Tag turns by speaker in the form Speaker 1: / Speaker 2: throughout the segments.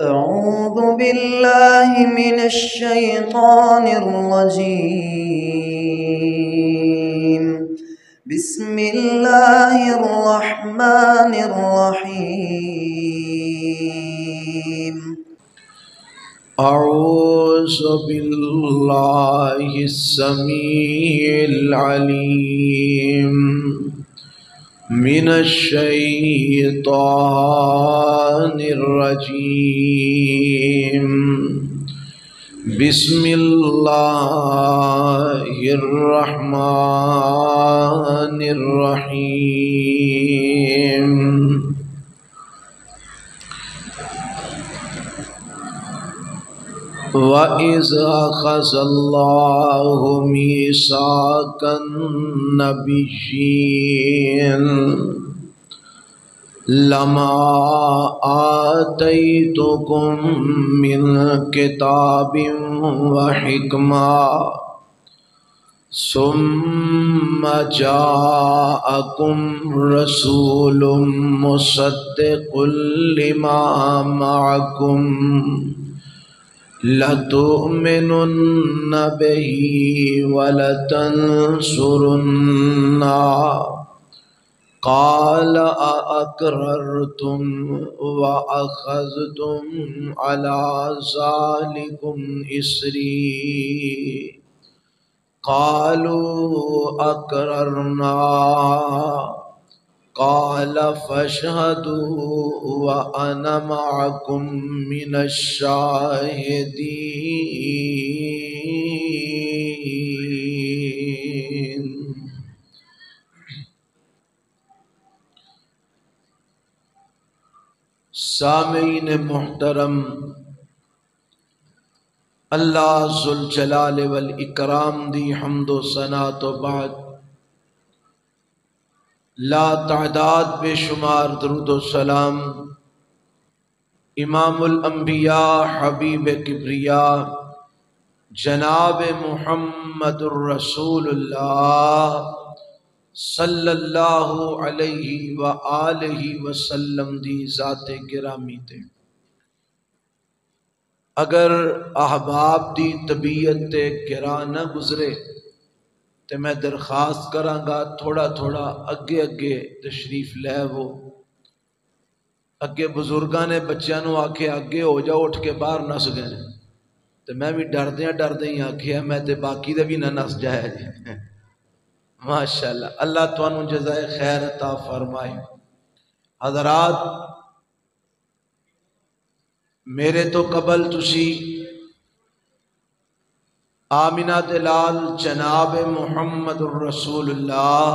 Speaker 1: أعوذ بالله من الشيطان الرجيم. بسم الله الرحمن الرحيم.
Speaker 2: أعوذ بالله السميع العليم من الشيطان الرجيم. بسم الله الرحمن الرحيم. وَإِذْ أَخَذَ اللَّهُ مِيثَاقَ النَّبِيِّينَ لَمَا آتَيْتُكُم مِّن كِتَابٍ وَحِكْمَةٍ ثُمَّ جَاءَكُمْ رَسُولٌ مُصَدِّقٌ لِّمَا مَعَكُمْ لَتُؤْمِنُنَّ بِهِ وَلَتَنصُرُنَّهُ قَالَ أَأَقْرَرْتُمْ وَأَخَذْتُمْ عَلَى ذَلِكُمْ إِصْرِي قَالُوا أَقْرَرْنَا قال فاشهدوا وأنا معكم من الشاهدين. سامعین محترم، اللہ ذوالجلال والاکرام دی حمد و ثنا تو بعد لا تعداد بے شمار درود و سلام امام الانبیاء حبیب کبریاء جناب محمد الرسول اللہ صلی اللہ علیہ وآلہ وسلم دی ذات گرامی تے اگر احباب دی طبیعت تے گراں نہ گزرے تے میں درخواست کراں گا تھوڑا تھوڑا اگے اگے تشریف لے وہ اگے بزرگاں نے بچیاں نو آکھے اگے ہو جاؤ اٹھ کے باہر نس گئے تے میں بھی ڈردیاں ہی آکھیا میں تے باقی دے بھی نہ نس جائے ماشاءاللہ اللہ تانوں جزائے خیر عطا فرمائے۔ حضرات میرے تو قبل تسی آمنہ دلال جناب محمد الرسول اللہ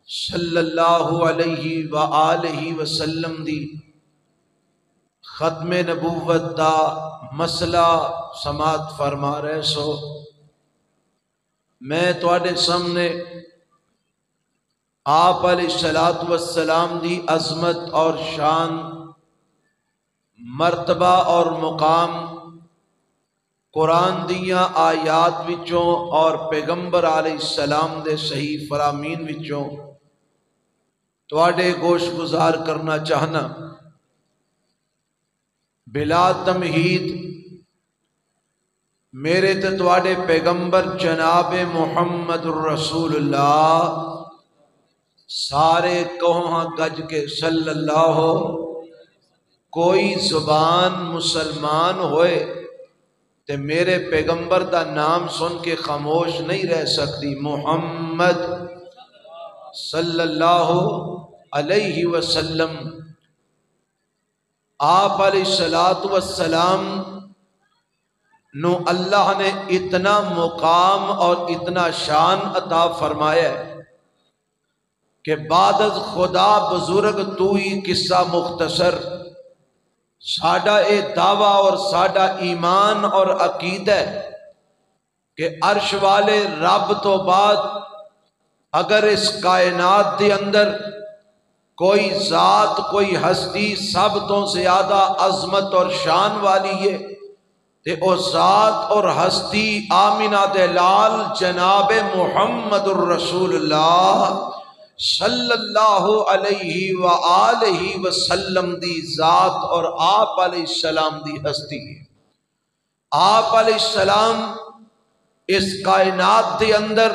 Speaker 2: صلی اللہ علیہ وآلہ وسلم دی ختم نبوت دا مسئلہ سماعت فرما رہے سو میں تواڈے سامنے آپ علیہ السلام دی عظمت اور شان، مرتبہ اور مقام قرآن دیاں آیات وچوں اور پیغمبر علیہ السلام دے صحیح فرامین وچوں تواڈے گوش گزار کرنا چاہنا بلا تمہید۔ میرے تے تواڈے پیغمبر جناب محمد الرسول اللہ سارے کہاں گج کے صلی اللہ کوئی زبان مسلمان ہوئے تے میرے پیغمبر دا نام سن کے خاموش نہیں رہ سکتی۔ محمد صلی اللہ علیہ وسلم آپ علیہ السلام نو اللہ نے اتنا مقام اور اتنا شان عطا فرمایا ہے کہ بعد از خدا بزرگ تو ہی قصہ مختصر ساڈا اے دعویٰ اور ساڈا ایمان اور عقیدہ ہے کہ عرش والے رب تو بعد اگر اس کائنات دے اندر کوئی ذات کوئی ہستی سب تو زیادہ عظمت اور شان والی ہے تے او ذات اور ہستی آمنہ دلال جناب محمد الرسول اللہ صلی اللہ علیہ وآلہ وسلم دی ذات اور آپ علیہ السلام دی ہستی ہے۔ آپ علیہ السلام اس کائنات دے اندر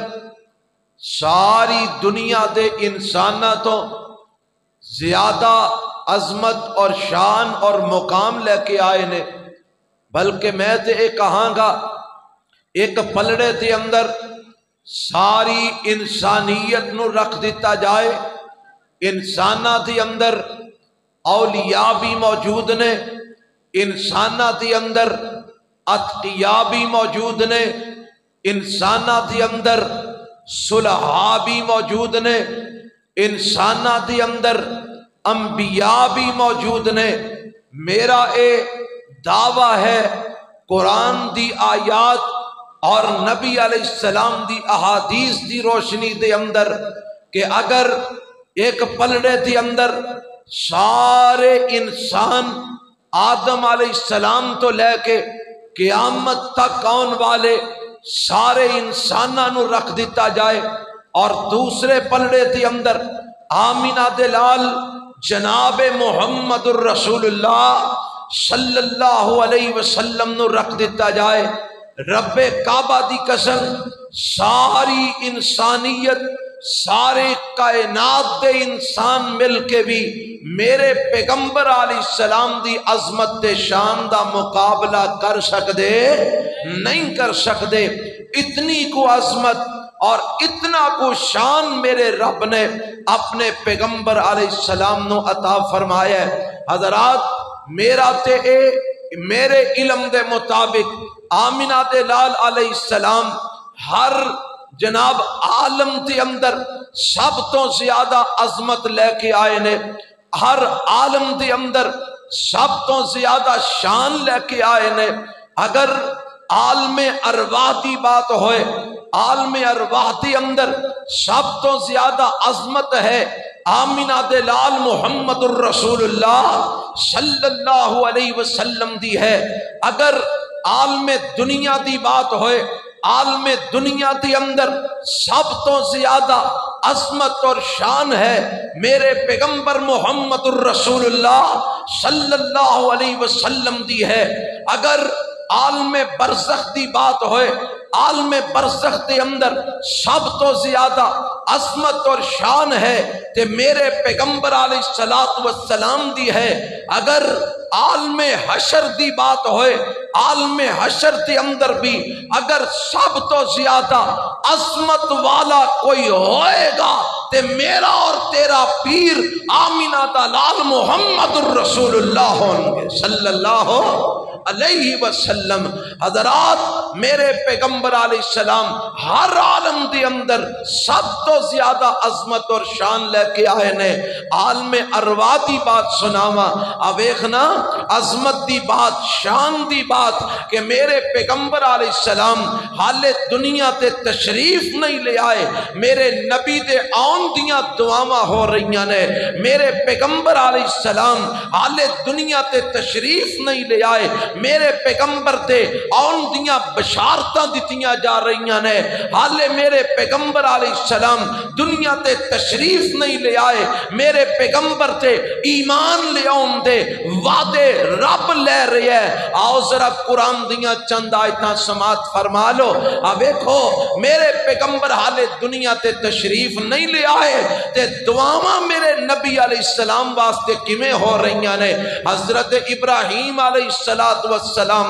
Speaker 2: ساری دنیا دے انساناں تو زیادہ عظمت اور شان اور مقام لے کے آئے نے، بلکہ میں تے یہ کہاں گا ایک پلڑے دے اندر ساری انسانیت نو رکھ دیتا جائے۔ انساناں دے اندر اولیاء بھی موجود نے، انساناں دے اندر اتقیاء بھی موجود نے، انساناں دے اندر صلحاء بھی موجود نے، انساناں دے اندر انبیاء بھی موجود نے۔ میرا اے دعویٰ ہے قرآن دی آیات اور نبی علیہ السلام دی احادیث دی روشنی دے اندر کہ اگر ایک پلڑے دے اندر سارے انسان آدم علیہ السلام تو لے کے قیامت تک آن والے سارے انساناں نو رکھ دیتا جائے، اور دوسرے پلڑے دے اندر آمینہ دے لال جناب محمد الرسول اللہ صلی اللہ علیہ وسلم نو رکھ دیتا جائے، رب کعبہ دی قسم ساری انسانیت سارے کائنات دے انسان مل کے بھی میرے پیغمبر علیہ السلام دی عظمت تے شان دا مقابلہ کر سکدے نہیں کر سکدے۔ اتنی کو عظمت اور اتنا کو شان میرے رب نے اپنے پیغمبر علیہ السلام نو عطا فرمایا ہے۔ حضرات میرا تے میرے علم دے مطابق آمینہ دے لال علیہ السلام ہر جناب عالم دے اندر سب تو زیادہ عظمت لے کے آئے نے، ہر عالم دے اندر سب تو زیادہ شان لے کے آئے نے۔ اگر عالم ارواح دی بات ہوئے، عالم ارواح دے اندر سب تو زیادہ عظمت ہے آمینہ دے لال محمد الرسول اللہ صلی اللہ علیہ وسلم دی ہے۔ اگر عالم دنیا دی بات ہوئے، عالم دنیا کے اندر سب تو زیادہ عظمت اور شان ہے میرے پیغمبر محمد الرسول اللہ صلی اللہ علیہ وسلم دی ہے۔ اگر عالم برزخ دی بات ہوئے، عالم برزخ کے اندر سب تو زیادہ عظمت اور شان ہے تے میرے پیغمبر علیہ السلام دی ہے۔ اگر عالم حشر دی بات ہوئے، عالم حشر کے اندر بھی اگر سب تو زیادہ عظمت والا کوئی ہوئے گا تے میرا اور تیرا پیر آمینہ دا لال محمد الرسول اللہ ہوں گے صلی اللہ علیہ وسلم۔ حضرات میرے پیغمبر علیہ السلام ہر عالم دے اندر سب تو زیادہ عظمت اور شان لے کے آئے نے۔ عالم ارواح دی بات سناوا، اویخنا عظمت دی بات، شان دی بات کہ میرے پیغمبر علیہ السلام حالے دنیا تے تشریف نہیں لے آئے، میرے نبی دے آن دیاں دعاواں ہو رہیاں نے۔ میرے پیغمبر علیہ السلام حالے دنیا تے تشریف نہیں لے آئے، میرے پیغمبر دے آن دیاں بشارتاں دتیاں جا رہیاں نے۔ حالے میرے پیغمبر علیہ السلام دنیا تے تشریف نہیں لے آئے، میرے پیغمبر تے ایمان لے آن دے وعدے رب لے رہے ہیں۔ آؤ ذرا قرآن دیاں چند آیتاں سماعت فرما لو۔ ویکھو میرے پیغمبر حالے دنیا تے تشریف نہیں لے آئے تے دعاواں میرے نبی علیہ السلام واسطے کیویں ہو رہیاں نے۔ حضرت ابراہیم علیہ السلام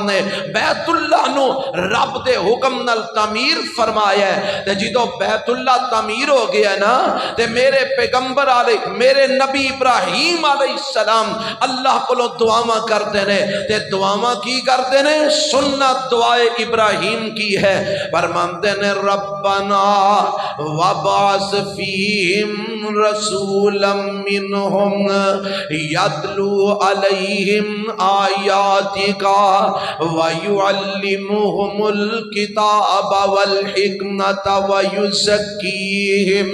Speaker 2: نے بیت اللہ نو رب دے حکم نال تعمیر فرمایا ہے تے جدوں بیت اللہ تعمیر ہو گیا نا تے میرے پیغمبر علیہ میرے نبی ابراہیم علیہ السلام اللہ کولوں دعاواں کردے نے تے دعاواں کی کردے نے؟ سنت دعائے ابراہیم کی ہے۔ فرماندے نے ربنا وابعث فیہم رسولا منہم یتلو علیہم آیاتک ویعلمہم الکتاب والحکمت ویزکیہم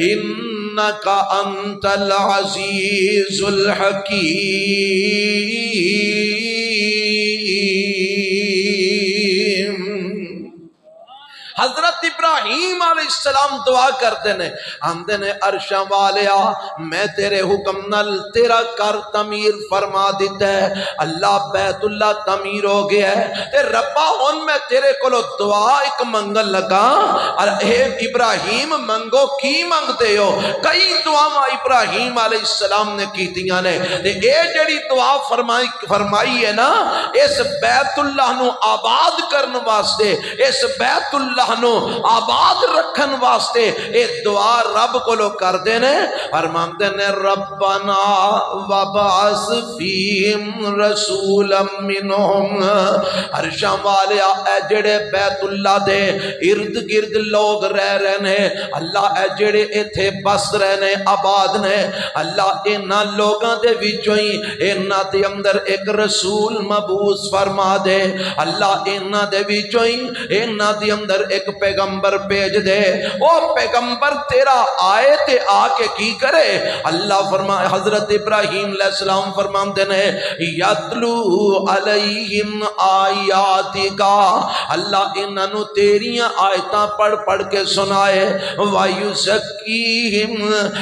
Speaker 2: انک انت العزیز الحکیم۔ حضرت ابراہیم علیہ علیہ السلام دعا کرتے نے آندے نے عرشاں والیا میں تیرے حکم نال تیرا کر تعمیر فرما دیتا ہے اللہ بیت اللہ تعمیر ہو گیا ہے تے ربا ہن میں تیرے کولو دعا ایک منگن لگا اور اے ابراہیم منگو کی منگتے ہو کئی دعاواں ابراہیم علیہ السلام نے کیتیاں نے تے اے جڑی دعا فرمائی ہے نا اس بیت اللہ نو آباد کرن واسطے اس بیت اللہ نو آباد رکھن واسطے اے دعا رب کولو کر دینے فرماندے نے ربنا وبعث فیہم رسولا منہم عرشاں والیا اے جڑے بیت اللہ دے ارد گرد لوگ رہ رہنے اللہ اے جڑے ایتھے بس رہنے آباد نے اللہ انہاں لوگاں دے وچوں ہی انہاں دے اندر ایک رسول مبعوث فرما دے اللہ انہاں دے وچوں ہی انہاں دے اندر ایک پیغمبر بھیج دے او پیغمبر تیرا آئے تے آ کے کی کرے اللہ فرمائے حضرت ابراہیم علیہ السلام فرماندے نے یتلو علیہم آیاتکا اللہ انہوں تیریاں آیتاں پڑھ پڑھ کے سنائے وَيُزَكِّيهِمْ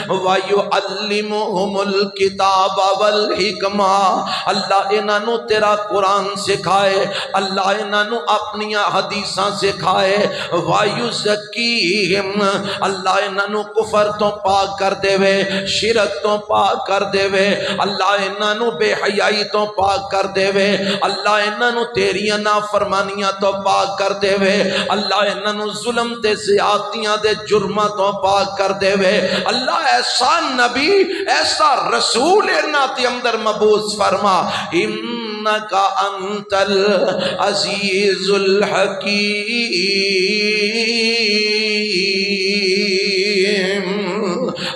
Speaker 2: وَيُعَلِّمُهُمُ الْكِتَابَ وَالْحِكْمَةَ اللہ انہوں تیرا قرآن سکھائے اللہ انہوں اپنی حدیثاں سکھائے وَيُزَكِّيهِمْ اللہ انہوں کفر تو پاک کر دے وے شرک تو پاک کر دے وے اللہ انہوں بے حیائی تو پاک کر دے وے اللہ انہوں تیریاں نافرمانیاں تو پاک کر دے وے اللہ انہوں ظلم تے زیادتیاں دے جرمہ تو پاک کر دے وے اللہ ایسا نبی ایسا رسول انہاں تے اندر مبعوث فرما انکا انت العزیز الحکیم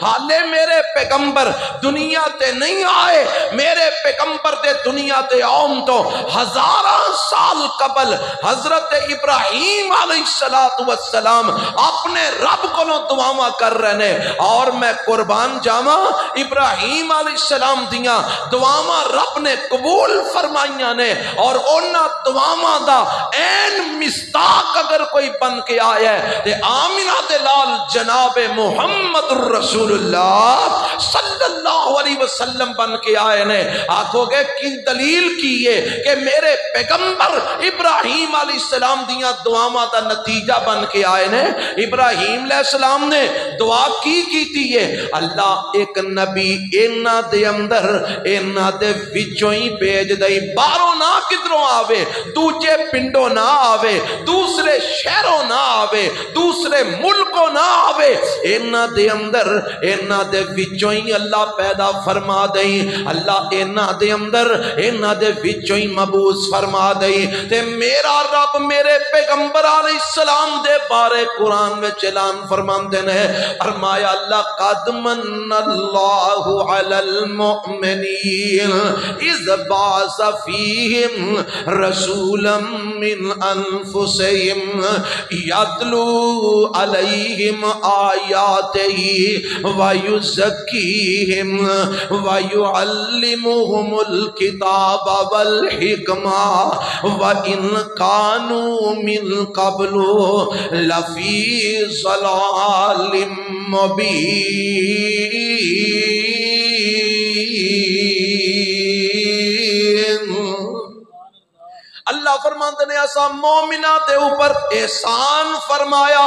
Speaker 2: حالے میرے پیغمبر دنیا تے نہیں آئے میرے پیغمبر دے دنیا تے آؤں تو ہزاراں سال قبل حضرت ابراہیم علیہ السلام اپنے رب کو دعاواں کر رہے اور میں قربان جاواں ابراہیم علیہ السلام دیاں دعاواں رب نے قبول فرمائیاں نے اور انہاں دعاواں دا این مصداق اگر کوئی بن کے آیا ہے تے آمینہ دے لال جناب محمد رسول اللہ صلی اللہ علیہ وسلم بن کے آئے نے آنکھو گے کی دلیل کیے کہ میرے پیغمبر ابراہیم علیہ السلام دیاں دعاواں دا نتیجہ بن کے آئے نے ابراہیم علیہ السلام نے دعا کی تیے اللہ ایک نبی انہاں دے اندر انہاں دے وچوں ہی بھیج دئی باہروں نہ کدھروں آوے دوجے پنڈوں نہ آوے دوسرے شہروں نہ آوے دوسرے ملکوں نہ آوے انہاں دے اندر انہاں دے وچوں ہی اللہ پیدا فرما دئی اللہ انہاں دے اندر انہاں دے وچوں ہی مبعوث فرما دئی تے میرا رب میرے پیغمبر علیہ السلام دے بارے قرآن میں اعلان فرماندے نے فرمایا لقد من اللہ علی المؤمنین اذ بعث فیہم رسولا من انفسہم یتلو علیہم آیاتہ وَيُزَكِّيهِمْ وَيُعَلِّمُهُمُ الْكِتَابَ وَالْحِكْمَةَ وَإِنْ كَانُوا مِنْ قَبْلُ لَفِي ضَلَالٍ مُبِينٍ اللہ فرماندے نے ایسا مومنہ دے اوپر احسان فرمایا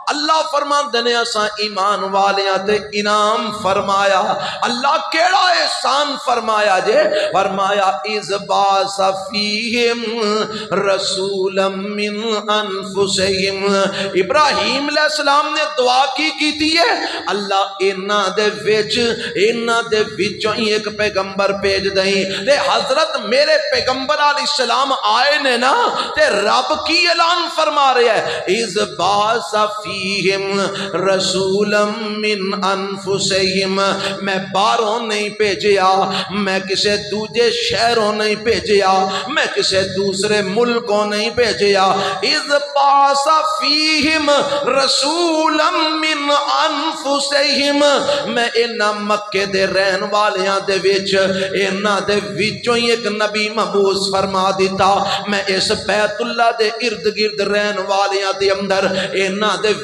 Speaker 2: اللہ فرماندے نے اساں ایمان والیاں تے انعام فرمایا اللہ کیڑا احسان فرمایا جے فرمایا اذ بعث فیہم رسولا من انفسہم ابراہیم علیہ السلام نے دعا کی تھی ہے اللہ انہاں دے وچوں ہی ایک پیغمبر بھیج دئی تے حضرت میرے پیغمبر علیہ السلام آئے نے نا تے رب کی اعلان فرما رہے ہیں اذ بعث فیہم رسولا من انفسہم میں باہروں نہیں بھیجیا میں کسے دوجے شہروں نہیں بھیجیا میں کسے دوسرے ملکوں نہیں بھیجیا اذ بعث فیہم رسولا من انفسہم میں انہاں مکے دے رہن والیاں دے وچ انہاں دے وچوں ہی ایک نبی مبعوث فرما دیتا میں اس بیت اللہ دے ارد گرد رہن والیاں دے اندر انہاں دے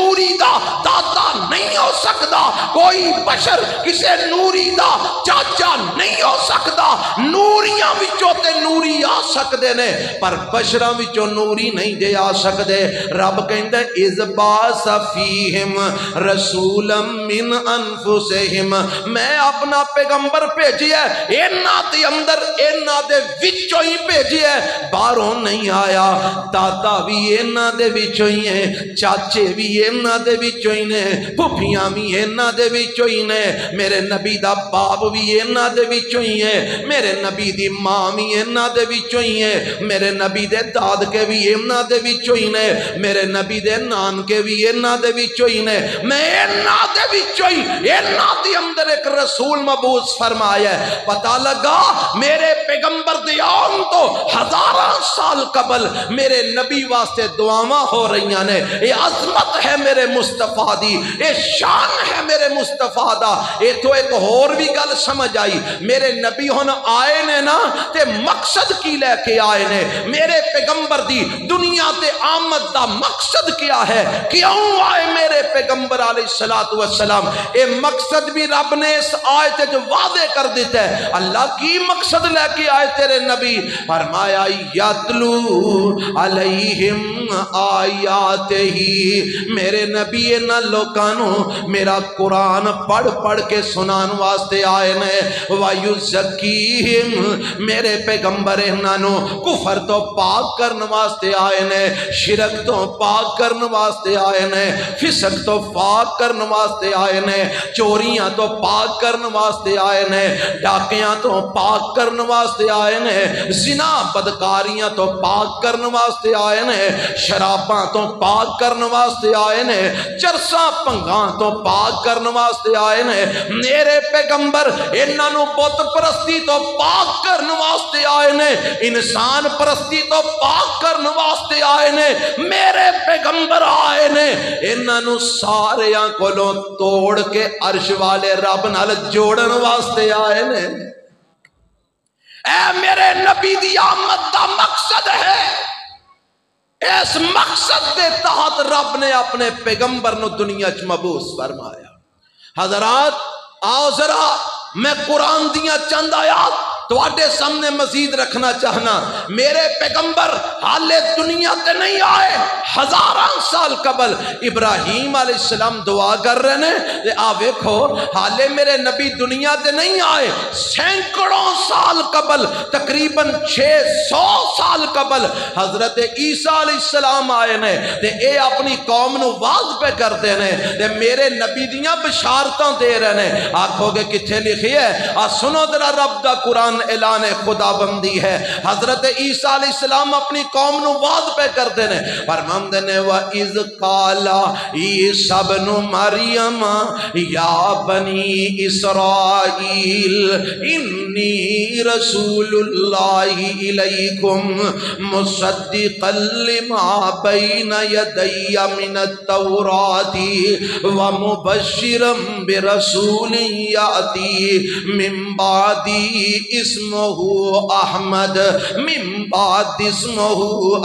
Speaker 2: نوری دا دادا نہیں ہو سکتا، کوئی بشر کسے نوری دا چاچا نہیں ہو سکتا۔ نوریاں وچوں تے نوری آ سکدے نے پر بشراں وچوں نوری نہیں دے آ سکدے۔ رب کہندا اذ باس فیہم رسولا من انفسہم، میں اپنا پیغمبر بھیجیا ہے انہاں دے اندر انہاں دے وچوں ہی بھیجیا ہے، باہروں نہیں آیا۔ دادا بھی انہاں دے وچوں ہی ہیں، چاچے بھی انہاں دے وچوں ہی نے، پھپھیاں بھی انہاں دے وچوں ہی نے، میرے نبی دا باپ بھی انہاں دے وچوں ہی ہے، میرے نبی دی ماں بھی انہاں دے وچوں ہی ہے، میرے نبی دے دادکے بھی انہاں دے وچوں ہی نے، میرے نبی دے نانکے بھی انہاں دے وچوں ہی نے، میں انہاں دے وچوں ہی انہاں دے اندر ایک رسول مبعوث فرمایا ہے۔ پتہ لگا میرے پیغمبر دے آن تو ہزاراں سال قبل میرے نبی واسطے دعاواں ہو رہی نے۔ یہ عظمت ہے میرے مصطفیٰ دی، یہ شان ہے میرے مصطفیٰ دا۔ یہ تو ایک اور بھی گل سمجھ آئی، میرے نبی ہن آئے نے نا تے مقصد کی لے کے آئے نے، میرے پیغمبر دی دنیا تے آمد دا مقصد کیا ہے، کیوں آئے میرے پیغمبر علیہ السلام؟ اے مقصد بھی رب نے اس آیت جو واضح کر دیتا ہے۔ اللہ کی مقصد لے کے آئے تیرے نبی؟ فرمایا یتلو علیہم آیات ہی، میرے نبی انہاں لوکانوں میرا قرآن پڑھ پڑھ کے سنان واسطے آئے نے، وَيُزَّكِّيهِمْ، میرے پیغمبر انہاں کفر تو پاک کرن واسطے آئے نے، شرک تو پاک کرن واسطے آئے نے، فسق تو پاک کرن واسطے آئے نے، چوریاں تو پاک کرن واسطے آئے نے، ڈاکیاں تو پاک کرن واسطے آئے نے، زنا بدکاریاں تو پاک کرن واسطے آئے نے، شراباں تو پاک کرن واسطے آئے نے، چرساں پنگاں تو پاک کرن واسطے آئے نے۔ میرے پیغمبر انہاں نو بت پرستی تو پاک کرن واسطے آئے نے، انسان پرستی تو پاک کرن واسطے آئے نے۔ میرے پیغمبر آئے نے انہاں نو ساریاں کولوں توڑ کے عرش والے رب نال جوڑن واسطے آئے نے۔ اے میرے نبی دی آمد دا مقصد ہے، اس مقصد دے تحت رب نے اپنے پیغمبر نو دنیا چ مبعوث فرمایا۔ حضرات آؤ ذرا میں قرآن دیاں چند آیات تواڈے سامنے مزید رکھنا چاہنا۔ میرے پیغمبر حالے دنیا تے نہیں آئے، ہزاراں سال قبل ابراہیم علیہ السلام دعا کر رہے ہیں، آ ویکھو حالے میرے نبی دنیا تے نہیں آئے، سینکڑوں سال قبل، تقریباً 600 سال قبل حضرت عیسیٰ علیہ السلام آئے نے تے اے اپنی قوم نو واز پہ کرتے ہیں تے میرے نبی دیاں بشارتاں دے رہے ہیں۔ آکھو گے کتھے لکھی ہے؟ سنو ذرا رب دا قرآن اعلان خدا بندی ہے۔ حضرت عیسیٰ علیہ السلام اپنی قوم نو واز پہ کرتے ہیں، فرماندے نے وَإِذْ قَالَ عِيسَىٰ ابْنُ مَرْيَمَ يَا بَنِي إِسْرَائِيلَ إِنِّي رَسُولُ اللَّهِ إِلَيْكُمْ مُصَدِّقًا لِمَا بَيْنَ يَدَيَّ مِنَ التَّوْرَاةِ وَمُبَشِّرًا بِرَسُولٍ يَأْتِي مِن بَعْدِي اسمه احمد من بعد اسمه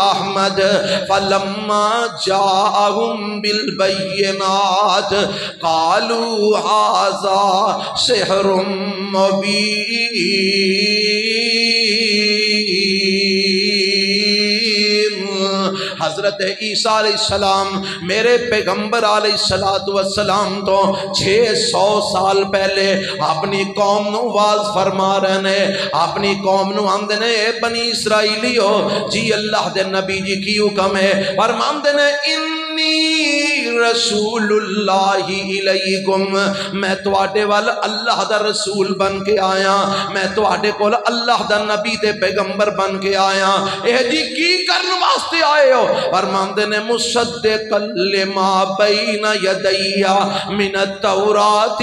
Speaker 2: احمد فلما جاءهم بالبينات قالوا هذا سحر مبين۔ حضرت عیسیٰ علیہ السلام میرے پیغمبر علیہ السلام تو 600 سال پہلے اپنی قوم نو واز فرما رہے ہیں، اپنی قوم نو آندے نے اے بنی اسرائیلیو جی اللہ دے نبی جی کی حکم ہے، فرماندے نے انی رسول اللہ الیکم، میں تواڈے وال اللہ دا رسول بن کے آیا، میں تواڈے کول اللہ دا نبی تے پیغمبر بن کے آیا۔ اے جی کی کرن واسطے آئے ہو؟ فرماندے نے مصدقا لما بین یدی من التوراۃ،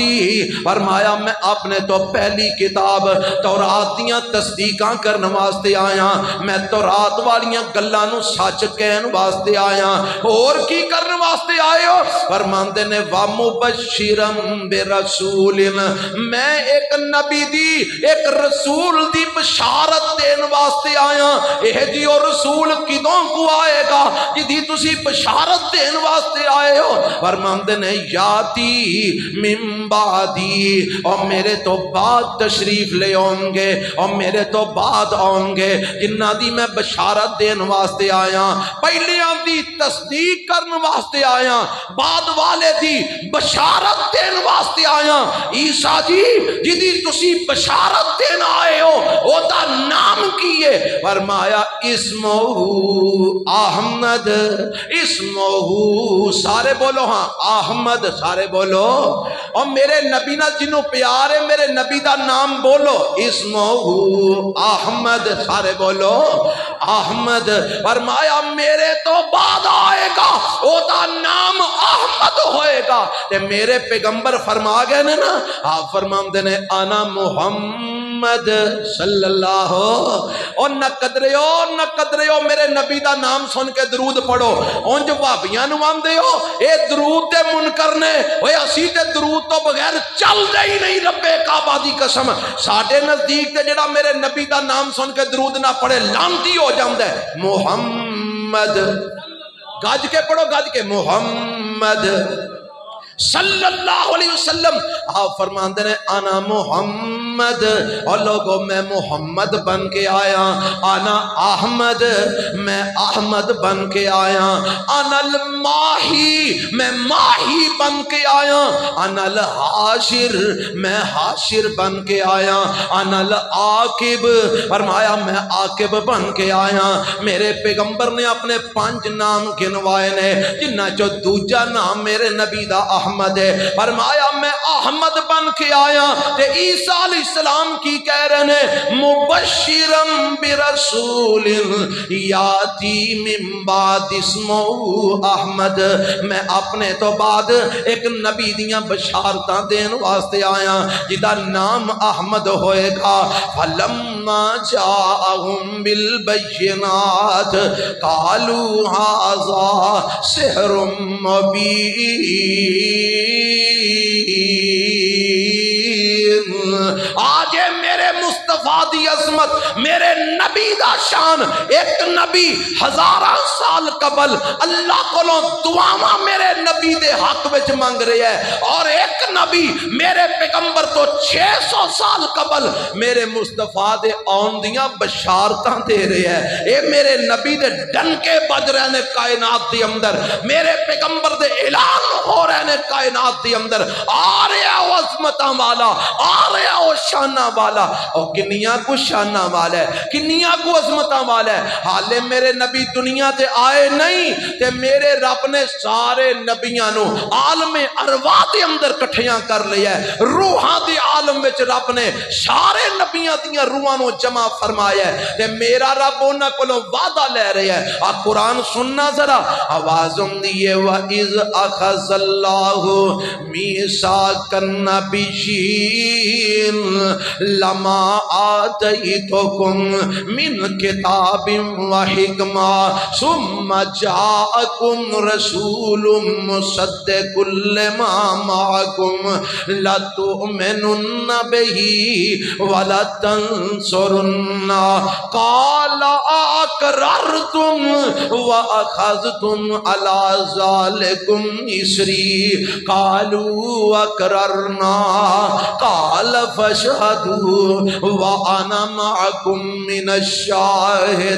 Speaker 2: فرمایا میں اپنے تو پہلی کتاب تورات دیاں تصدیقاں کرن واسطے آیا، میں تورات والیاں گلاں نو سچ کہن واسطے آیا۔ اور کی کرن واسطے آئے آئے ہو؟ فرماندے نے وَمُبَشِّرًا بِرَسُولٍ، میں ایک نبی دی ایک رسول دی بشارت دین واسطے آیا۔ یہ جی اور رسول کدوں کو آئے گا جدی تسی بشارت دین واسطے آئے ہو؟ فرماندے نے یاتی من بعدی، اور میرے تو بعد تشریف لے آؤں گے، اور میرے تو بعد آؤں گے جنہ دی میں بشارت دین واسطے آیا۔ پہلیاں دی تصدیق کرن واسطے آیا، بعد والے دی بشارت دین واسطے آیا۔ عیسیٰ جی جدی تسی بشارت دین آئے ہو او دا نام کیے؟ فرمایا اسمہ احمد، اسمہ، سارے بولو ہاں احمد، سارے بولو، اور میرے نبی نہ جنہوں پیار ہے میرے نبی دا نام بولو، اسمہ احمد، سارے بولو احمد۔ فرمایا میرے تو بعد آئے گا او دا نام احمد ہوئے گا۔ تے میرے پیغمبر فرما گئے نا، آپ فرماندے نے انا محمد صلی اللہ، اور نہ قدرے ہو میرے نبی دا نام سن کے درود پڑھو۔ اون جو بھابیاں نو آندے ہو اے درود تے منکر نے، اوے اسی تے درود تو بغیر چل دے ہی نہیں، رب کعبہ دی قسم ساڈے نزدیک تے جڑا میرے نبی دا نام سن کے درود نہ پڑھے لعنتی ہو جاندا ہے۔ محمد، گج کے پڑھو، گج کے، محمد صلی اللہ علیہ وسلم۔ آپ فرماندے نے انا محمد، اور لوگوں میں محمد بن کے آیا، انا احمد، میں احمد بن کے آیا، انا الماہی، میں ماہی بن کے آیا، انا الحاشر، میں حاشر بن کے آیا، انا العاقب، فرمایا میں عاقب بن کے آیا۔ میرے پیغمبر نے اپنے 5 نام گنوائے نے، جنہ جو دوجا نام میرے نبی دا احمد ہے۔ فرمایا میں احمد بن کے آیا، تے عیسیٰ علیہ السلام کی کہہ رہے ہیں مبشرم برسول یاتی من بعد اسمہ احمد، میں اپنے تو بعد ایک نبی دیاں بشارتاں دین واسطے آیا جدا نام احمد ہوئے گا۔ فلما جاءہم بالبینات قالوا ھذا سحر مبین۔ آج میرے مصطفیٰ دی عظمت، میرے نبی دا شان، ایک نبی 1000 سال قبل اللہ کولوں دعاواں میرے نبی دے حق وچ مانگ رہے ہے، اور ایک نبی میرے پیغمبر تو 600 سال قبل میرے مصطفیٰ دے آن دیاں بشارتاں دے رہے ہے۔ اے میرے نبی دے ڈنکے بج رہے نے کائنات دی اندر، میرے پیغمبر دے اعلان ہو رہے نے کائنات دی اندر، آ رہا وہ عظمتاں والا، آ رہا وہ شانہ والا، اور کنیاں کو شانہ والا ہے، کنیاں کو عظمتاں والا ہے۔ حالے میرے نبی دنیا تے آئے نہیں تے میرے رب نے سارے نبیاں نو عالم ارواح دے اندر کٹھیاں کر لیا ہے، روحاں دے عالم وچ رب نے سارے نبیاں دیاں روحاں نو جمع فرمایا ہے، تے میرا رب انہاں کولوں وعدہ لے رہا ہے۔ آ قرآن سننا ذرا، آوازوں دیئے وَإِذْ أَخَذَ اللَّهُ مِيثَاقَ النَّبِيِّينَ لَمَا آتَيْتُكُم مِّن كِتَابٍ وَحِكْمَةٍ ثُمَّ جَاءَكُمْ رَسُولٌ مُصَدِّقٌ لِّمَا مَعَكُمْ لَتُؤْمِنُنَّ بِهِ وَلَتَنصُرُنَّهُ قَالَ أَأَقْرَرْتُمْ وَأَخَذْتُمْ عَلَى ذَلِكُمْ إِصْرِي قَالُوا أَقْرَرْنَا قَالَ فَاشْهَدُوا وَأَنَا مَعَكُمْ مِنَ الشَّاهِدِينَ۔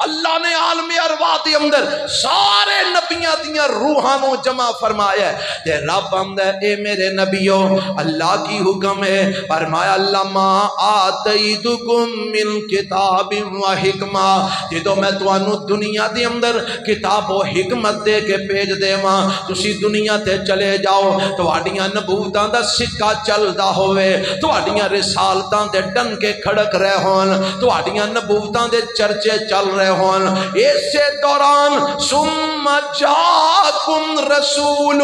Speaker 2: اللہ نے عالم ارواح دے اندر سارے نبیاں دیاں روحاں نو جمع فرمایا ہے، تے رب آندا ہے اے میرے نبیو اللہ کی حکم ہے، فرمایا لما آتیتکم من کتاب و حکمہ، جدو میں توانو دنیا دے اندر کتاب و حکمت دے کے بھیج دیواں، تسی دنیا تے چلے جاؤ، تواڈیاں نبوتاں دا سکہ چلدا ہوئے، تواڈیاں رسالتاں دے ڈنکے کھڑک رہے ہون، تواڈیاں نبوتاں دے چرچے چل رہے ہون، اسے دوران ثم جاءکم رسول،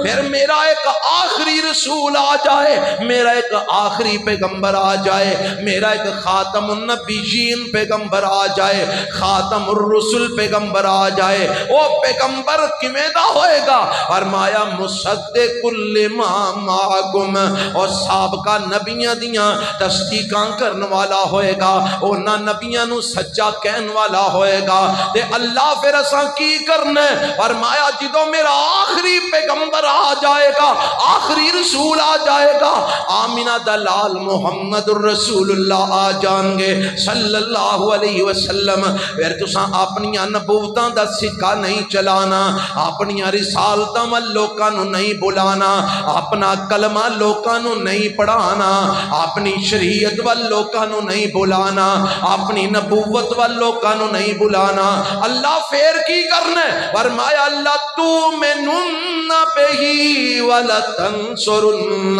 Speaker 2: پھر میرا ایک آخری رسول آ جائے، میرا ایک آخری پیغمبر آ جائے، میرا ایک خاتم النبیین پیغمبر آ جائے، خاتم الرسل پیغمبر آ جائے، وہ پیغمبر کیویں دا ہوئے گا؟ فرمایا مصدق لما معکم، اور سابقہ نبیاں دیاں تصدیقاں کرن والا ہوئے گا، انہاں نبیاں نو سچا کہن والا ہوئے گا۔ تے اللہ پھر اساں کی کرنا ہے؟ فرمایا جدوں میرا آخری پیغمبر آ جائے گا، آخری رسول آ جائے گا، آمینہ دلال محمد الرسول اللہ آ جان گے صلی اللہ علیہ وسلم، پھر تساں اپنیاں نبوتاں دا سکہ نہیں چلانا، اپنیاں رسالتاں وال لوکاں نو نہیں بلانا، اپنا کلمہ لوکاں نو نہیں پڑھانا، اپنی شریعت وال لوکاں نو نہیں بلانا، اپنی نبوت وال لوکاں نو نہیں بلانا۔ اللہ پھر کی کرنا ہے؟ فرمایا اللہ تؤمنون بہ ولتنصرن،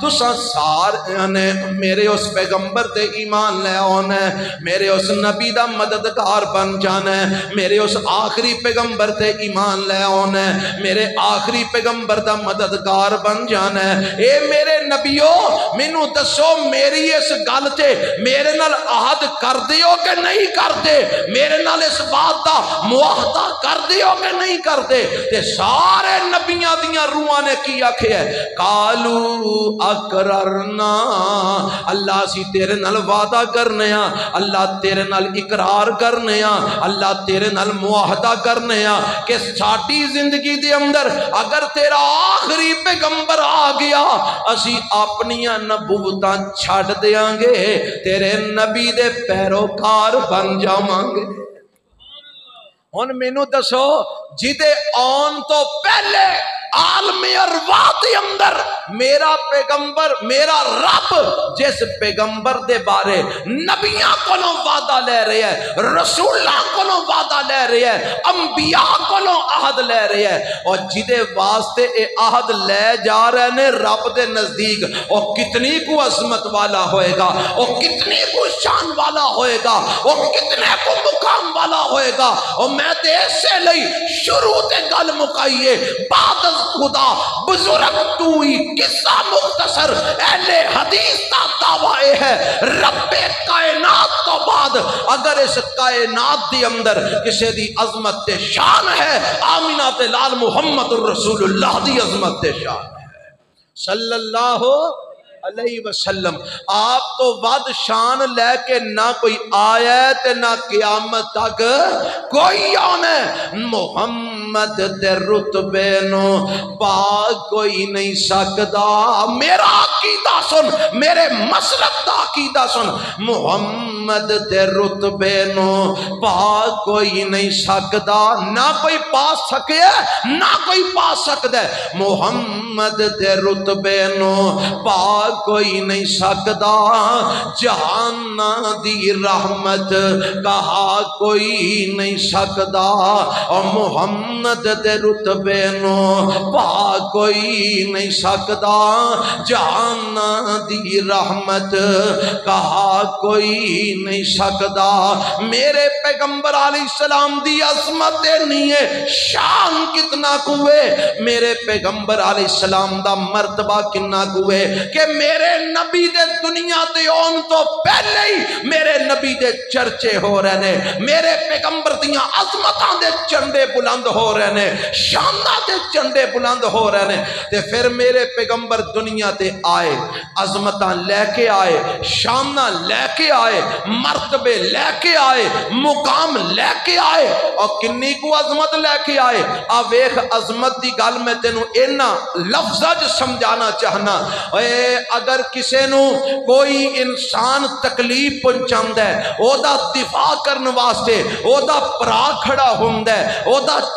Speaker 2: تساں سارے نے میرے اس پیغمبر تے ایمان لے آنا ہے، میرے اس نبی دا مددگار بن جانا ہے، میرے اس آخری پیغمبر تے ایمان لے آنا ہے، میرے آخری پیغمبر دا مددگار بن جانا ہے۔ اے میرے نبیو مینوں دسو میری اس گل تے میرے نال عہد کر دیو کہ نہیں کرتے؟ میرے نال اس بات دا معاہدہ کر دیو کہ نہیں کرتے؟ تے سارے نبیاں دیاں روحاں نے کی آکھیا ہے؟ قالو اقررنا، اللہ سی تیرے نال وعدہ کرنے ہاں، اللہ تیرے نال اقرار کرنے ہاں، اللہ تیرے نال معاہدہ کرنے ہاں کہ ساڈی زندگی دے اندر اگر تیرا آخری پیغمبر آ گیا اسی اپنیاں نبوتاں چھڈ دیاں گے، تیرے نبی دے پیروکار بن جاواں گے۔ ہن مینوں دسو جدے آن تو پہلے عالم ارواح دے اندر میرا پیغمبر، میرا رب جس پیغمبر دے بارے نبیاں کولوں وعدہ لے رہے ہے، رسولاں کولوں وعدہ لے رہے ہے، انبیاء کولوں عہد لے رہے ہے، اور جدے واسطے اے عہد لے جا رہے نے رب دے نزدیک او کتنی کو عظمت والا ہوئے گا، او کتنی کو شان والا ہوئے گا، او کتنے کو مقام والا ہوئے گا۔ اور میں تے اسے لئی شروع تے گل مکائیے، بعد خدا بزرگ تو ہی قصہ مختصر اہل حدیث کا دعویٰ ہے رب کائنات تو بعد اگر اس کائنات دی اندر کسی دی عظمت تے شان ہے، آمینہ تے لال محمد الرسول اللہ دی عظمت تے شان ہے صلی اللہ علیہ وسلم۔ آپ تو ود شان لے کے نہ کوئی آیا تے نہ قیامت تک کوئی آنے، محمد دے رتبے نو پا کوئی نہیں سکدا، میرا عقیدہ سن، میرے مسلک دا عقیدہ سن، محمد دے رتبے نو پا کوئی نہیں سکدا، نہ کوئی پا سکے نہ کوئی پا سکدا، محمد دے رتبے نو پا کوئی نہیں سکدا، جہانا دی رحمت کہا کوئی نہیں سکدا، اور محمد دے رتبے نو پا کوئی نہیں سکدا، جہانا دی رحمت کہا کوئی نہیں سکدا۔ میرے پیغمبر علیہ السلام دی عظمت نہیں ہے، شان کتنا کوئے، میرے پیغمبر علیہ السلام دا مرتبہ کتنا کوئے کہ میرے نبی دے دنیا تے اون تو پہلے ہی میرے نبی دے چرچے ہو رہے ہیں، میرے پیغمبر دیاں عظمتاں دے چنڈے بلند ہو رہے ہیں، شاناں دے چنڈے بلند ہو رہے ہیں۔ تے پھر میرے پیغمبر دنیا تے آئے، عظمتاں لے کے آئے، شاناں لے کے آئے، مرتبے لے کے آئے، مقام لے کے آئے، اور کنی کو عظمت لے کے آئے۔ اب ایک عظمت دی گل میں تینوں اینا لفظ سمجھانا چاہنا، اگر کسے نو کوئی انسان تکلیف پہنچاندا ہے، او دا دفاع کرن واسطے او دا پرا کھڑا ہوندا ہے، او دا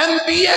Speaker 2: MPA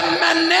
Speaker 2: MNA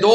Speaker 2: 2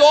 Speaker 2: 2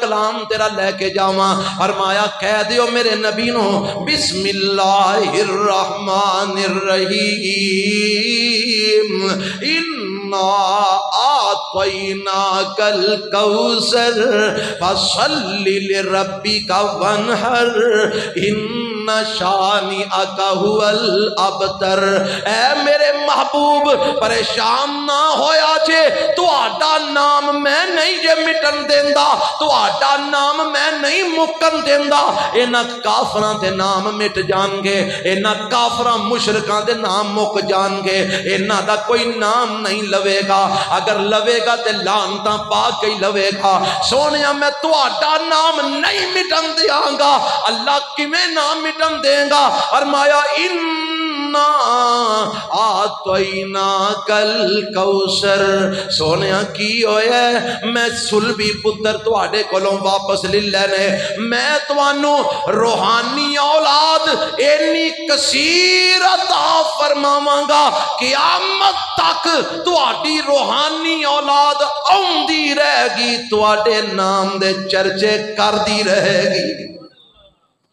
Speaker 2: کلام تیرا لے کے جاواں۔ فرمایا کہہ دیو میرے نبی نو بسم اللہ الرحمن الرحیم انا اعطیناک الکوثر فصل لربک وانحر ان شانئک هو الابتر۔ اے میرے محبوب پریشان نہ ہویا جے، تہاڈا نام میں نہیں جے مٹن دیندا، تہاڈا نام میں نہیں مکن دیندا۔ انہاں کافراں دے نام مٹ جان گے، انہاں کافراں مشرکاں دے نام مک جان گے، انہاں دا کوئی نام نہیں لوے گا، اگر لوے گا تے لعنتاں پا کے ہی لوے گا۔ سونیا میں تہاڈا نام نہیں مٹن دیاں گا۔ اللہ کیویں نام مٹن دے گا؟ فرمایا انا اعطیناک الکوثر۔ سونیا کی ہویا ہے؟ میں سلبی پتر تواڈے کولوں واپس لے لینے، میں توانوں روحانی اولاد اینی کثیر عطا فرماواں گا، قیامت تک تواڈی روحانی اولاد آوندی رہے گی، تواڈے نام دے چرچے کردی رہے گی۔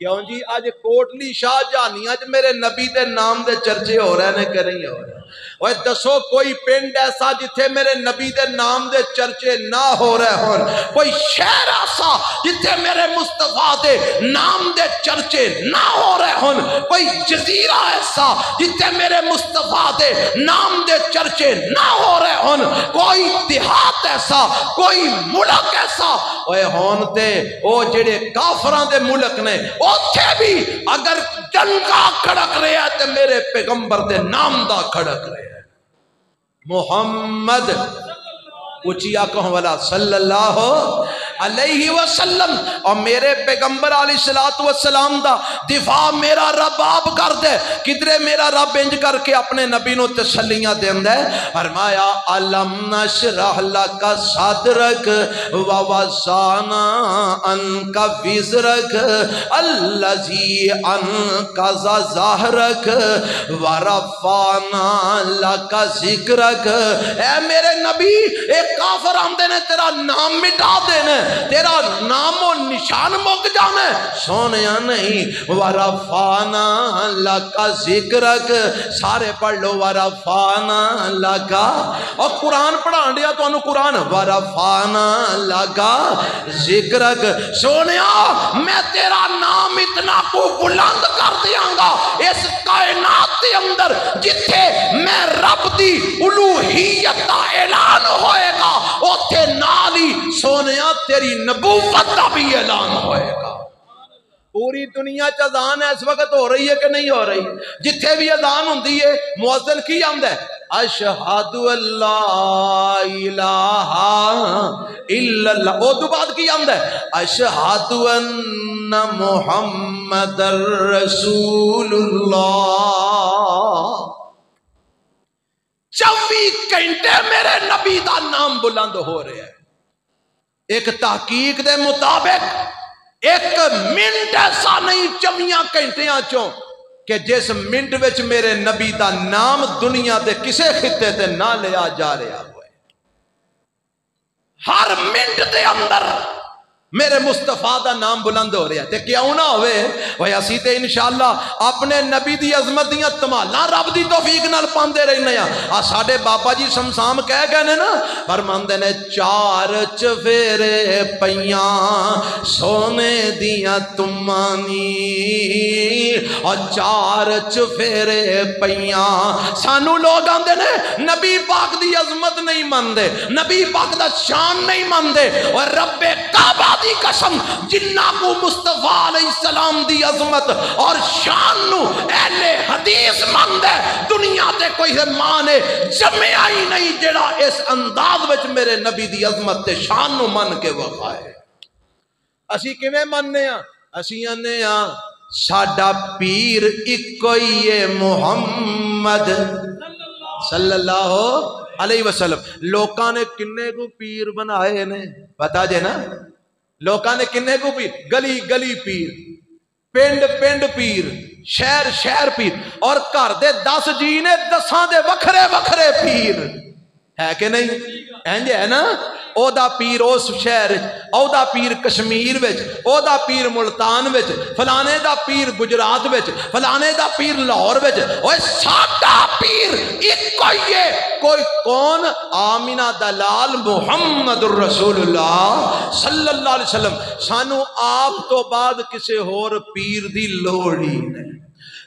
Speaker 2: کیوں جی آج کوٹلی شاہ جہانیاں میرے نبی دے نام دے چرچے ہو رہے ہیں کہ نہیں ہو رہے؟ اوہ دسو کوئی پنڈ ایسا جتھے میرے نبی دے نام دے چرچے نہ ہو رہے ہون، کوئی شہر ایسا جتھے میرے مصطفیٰ دے نام دے چرچے نہ ہو رہے ہون، کوئی جزیرہ ایسا جتھے میرے مصطفیٰ دے نام دے چرچے نہ ہو رہے ہون، کوئی دیہات ایسا، کوئی ملک ایسا اوہ ہون تے او جڑے کافراں دے ملک نے اوتھے بھی اگر ڈنکا کھڑک رہے ہیں تے میرے پیغمبر دے نام دا کھڑک رہے ہیں۔ محمد اچھیا کہوں والا صلی اللہ علیہ وسلم، اور میرے پیغمبر علیہ السلام دا دفاع میرا رب آپ کر دے۔ کدرے میرا رب انج کر کے اپنے نبی نو تسلیاں دین دے، فرمایا علم نشرح لک صدرک ووضعنا عنک وزرک الذی انقض ظہرک ورفعنا لک ذکرک۔ اے میرے نبی ایک کافر آمدے نے تیرا نام مٹا دینے، تیرا نام و نشان مک جانے، سونیا نہیں۔ ورفعنا لک ذکرک، سارے پڑھ لو ورفعنا لک، اور قرآن پڑھان دیا تو انہوں قرآن ورفعنا لک ذکرک۔ سونیا میں تیرا نام اتنا کو بلند کر دیاں گا اس کائنات کے اندر جتھے میں رب دی الوہیت کا اعلان ہوئے گا، اوتھے نالی سونیا تیری نبوت کا بھی اعلان ہوئے گا۔ پوری دنیا چ اذان اس وقت ہو رہی ہے کہ نہیں ہو رہی؟ جتھے بھی اذان ہوندی ہے مؤذن کی آمدا ہے اشہد اللہ الہ الا اللہ، او دو بعد کی آمدا ہے اشہد ان محمد رسول اللہ۔ 24 گھنٹے میرے نبی دا نام بلند ہو رہے ہیں۔ ایک تحقیق دے مطابق ایک منٹ ایسا نہیں 24 گھنٹیاں چوں کہ جس منٹ وچ میرے نبی دا نام دنیا دے کسے خطے تے نہ لیا جا رہا ہوئے۔ ہر منٹ دے اندر میرے مصطفیٰ دا نام بلند ہو رہا ہے، تے کیوں نہ ہوئے؟ وہ اسی تے انشاءاللہ اپنے نبی دی عظمت دیاں تمالاں رب دی توفیق نال پاندے رہنے ہیں۔ ساڈے بابا جی سمسام کہہ گئے نے نا، فرماندے نے چار چفیرے پیاں سونے دیاں تمانی، اور چار چفیرے پیاں سانو لوگ آندے نے نبی پاک دی عظمت نہیں مندے، نبی پاک دا شان نہیں مندے، اور رب کعبہ دی قسم جنہ کو مصطفیٰ علیہ السلام دی عظمت اور شان نو اہل حدیث مند ہے، دنیا تے کوئی مانے جمعہ ہی نہیں جڑا اس انداز وچ میرے نبی دی عظمت تے شان نو من کے وقائے۔ اسی کیویں مننے ہاں؟ اسی آنے ہاں ساڈا پیر اکو ہی ہے محمد صلی اللہ علیہ وسلم۔ لوکاں نے کنے کو پیر بنائے نے پتا جے نا؟ لوکاں نے کنے کو پیر؟ گلی گلی پیر، پنڈ پنڈ پیر، شہر شہر پیر، اور گھر دے 10 جی نے 10 دے وکھرے وکھرے پیر ہے کہ نہیں؟ اینج ہے نا؟ او دا پیر اس شہر او دا پیر کشمیر وچ او دا پیر ملتان وچ فلانے دا پیر گجرات وچ فلانے دا پیر لاہور وچ اوے ساڈا پیر ایک ہی ہے کوئی کون آمینہ دلال محمد الرسول اللہ صلی اللہ علیہ وسلم سانو آپ تو بعد کسے ہور پیر دی لوڑ ہی نہیں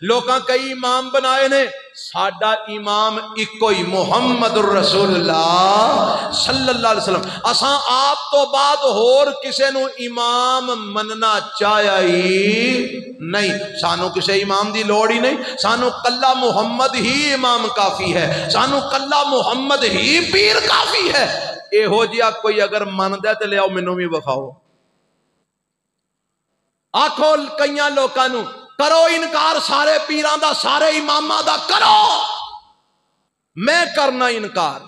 Speaker 2: لوکاں کئی امام بنائے نے ساڈا امام ایک ہی محمد الرسول اللہ صلی اللہ علیہ وسلم اساں آپ تو بعد ہور کسے نو امام مننا چاہیا ہی نہیں سانو کسے امام دی لوڑ ہی نہیں سانو کلا محمد ہی امام کافی ہے سانو کلا محمد ہی پیر کافی ہے اے ہو جیا کوئی اگر من دے تے لے آؤ مینوں بھی بخاؤ آکھو کئیاں لوکاں نو کرو انکار سارے پیران دا سارے امامہ دا کرو میں کرنا انکار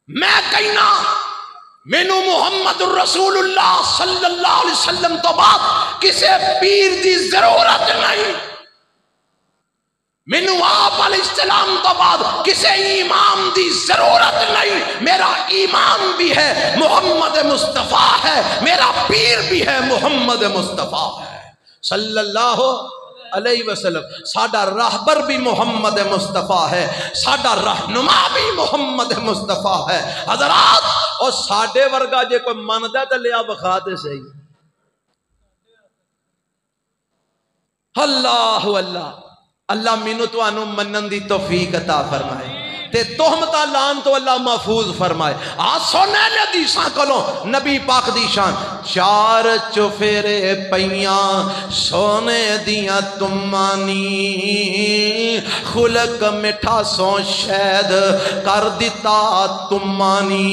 Speaker 2: میں کہنا مینو محمد الرسول اللہ صلی اللہ علیہ وسلم تو بعد کسے پیر دی ضرورت نہیں مینو آپ علیہ السلام تو بعد کسے امام دی ضرورت نہیں میرا ایمان بھی ہے محمد مصطفیٰ ہے میرا پیر بھی ہے محمد مصطفیٰ ہے صلی اللہ علیہ وسلم ساڈا راہبر بھی محمد مصطفیٰ ہے ساڈا رہنما بھی محمد مصطفیٰ ہے حضرات اور ساڈے ورگا جے کوئی مندا تے لیا بخا دے صحیح اللہ اللہ اللہ مینوں تانوں منن دی توفیق عطا فرمائے تے تہمت لان تو اللہ محفوظ فرمائے سونے حدیثاں کولوں نبی پاک دی شان چار چفیرے پیاں سونے دیاں تمانی خلق مٹھا سو شہد کر دیتا تمانی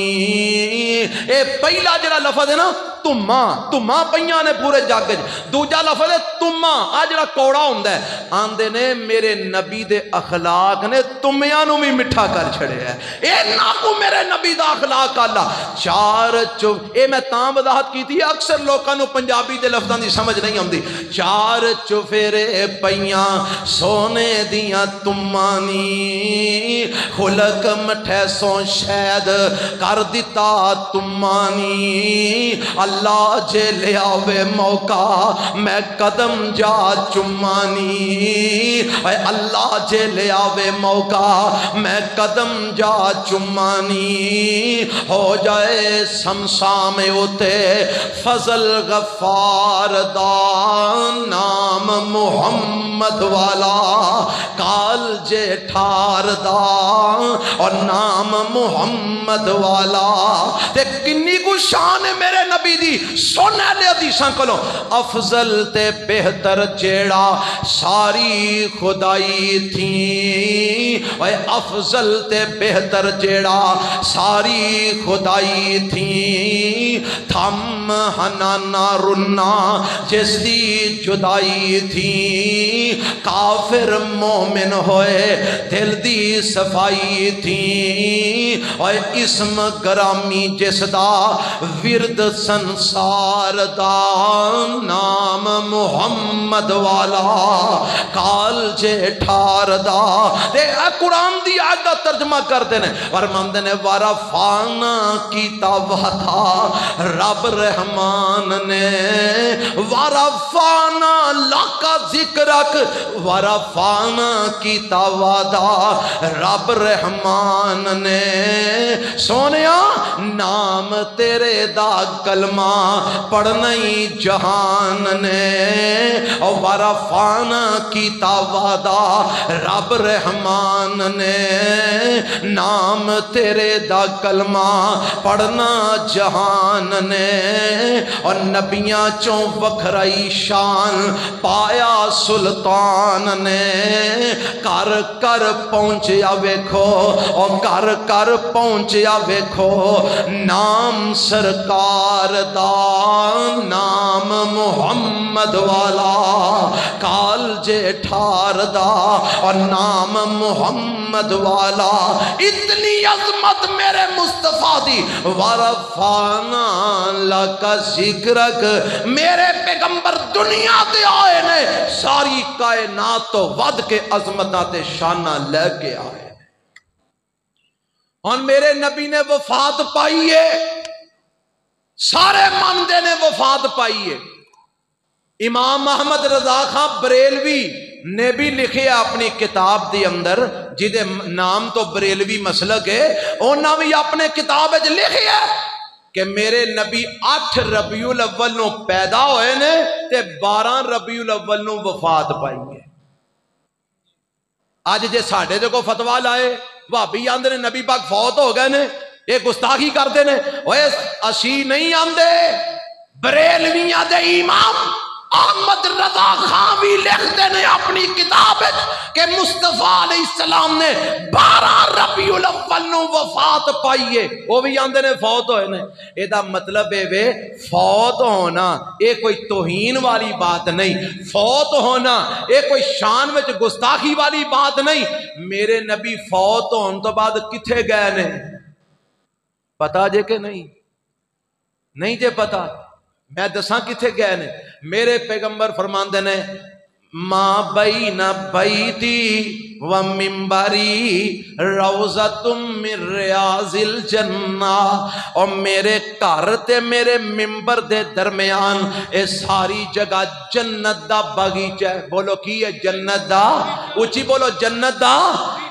Speaker 2: اے پہلا جڑا لفظ ہے نا تماں پیاں نے پورے جگ دوجا لفظ ہے تماں آ جڑا کوڑا ہوندا ہے آندے نے میرے نبی دے اخلاق نے تمیاں نو بھی مٹھا کر چھڑے ہے اے ناکو میرے نبی دا اخلاق اللہ چار اے میں تاں وضاحت کی تھی اکثر لوکاں نو پنجابی دے لفظاں دی سمجھ نہیں آندی چار چفیرے پیاں سونے دیاں تمانی خلق مٹھے سو شہد کر دیتا تمانی اللہ جے لے آوے موقع میں قدم جا چمانی اے اللہ جے لے آوے موقع میں قدم جا چمانی ہو جائے سمسام ہوتے فضل غفار دا نام محمد والا کال جے ٹھار دا اور نام محمد والا تے کنی کو شان ہے میرے نبی دی سونے لے حدیثاں کولوں افضل تے بہتر جیڑا ساری خدائی تھی اے افضل تے بہتر جیڑا ساری خدائی تھی تھم ہنانا رنا جس دی جدائی تھی کافر مومن ہوئے دل دی صفائی تھی اے اسم گرامی جس دا ورد سنسار دا نام محمد والا کال جے ٹھار دا دے قرآن دی آیت دا ترجمہ کرتے ہیں فرماندے نے ورفعنا کتاب تھا رب رحمان نے ورفعنا لکا ذکرک ورفعنا کتاب دا رب رحمان نے سونیا نام تیرے دا کلمہ پڑھنا ہی جہان نے ورفعنا کتاب دا رب رحمان نے نام تیرے دا کلمہ پڑھنا جہان نے اور نبیاں چوں وکھرائی شان پایا سلطان نے کر کر پہنچیا ویکھو اور کر کر پہنچیا ویکھو نام سرکار دا نام محمد والا کال جے ٹھار دا اور نام محمد والا اتنی عظمت میرے مصطفیٰ دی ورفعنا لکا ذکرک میرے پیغمبر دنیا دے آئے نے ساری کائنات تو ود کے عظمتاں تے شانہ لے کے آئے اور میرے نبی نے وفات پائی ہے سارے مانتے نے وفات پائی ہے۔ امام محمد رضا خان بریلوی نے بھی لکھے اپنی کتاب دی اندر جہدے نام تو بریلوی مسلک ہے، انہاں بھی اپنے کتاب وچ لکھے ہے کہ میرے نبی 8 ربیع الاول نو پیدا ہوئے نے تے 12 ربیع الاول نو وفات پائی ہے۔ اج جے ساڈے تے کو فتوا لائے بھابی آندے نے نبی پاک فوت ہو گئے نے، یہ گستاخی کرتے نے۔ اوے اسی نہیں آندے، بریلویاں دے امام احمد رضا خان بھی لکھتے نے اپنی کتاب کہ مصطفیٰ علیہ السلام نے 12 ربیع الاول نو وفات پائی ہے، وہ بھی آندے نے فوت ہوئے نے۔ یہ دا مطلب ہے فوت ہونا یہ کوئی توہین والی بات نہیں، فوت ہونا یہ کوئی شان وچ گستاخی والی بات نہیں۔ میرے نبی فوت ہون تو بعد کتھے گئے نے پتا جے کہ نہیں جے پتا، میں دساں کتھے گئے نے۔ میرے پیغمبر فرماندے نے ما بین بیتی و منبری روضۃ من ریاض الجنہ، اور میرے گھر تے میرے منبر دے درمیان اے ساری جگہ جنت دا باغیچہ ہے۔ بولو کی ہے جنت دا؟ اچھی بولو جنت دا۔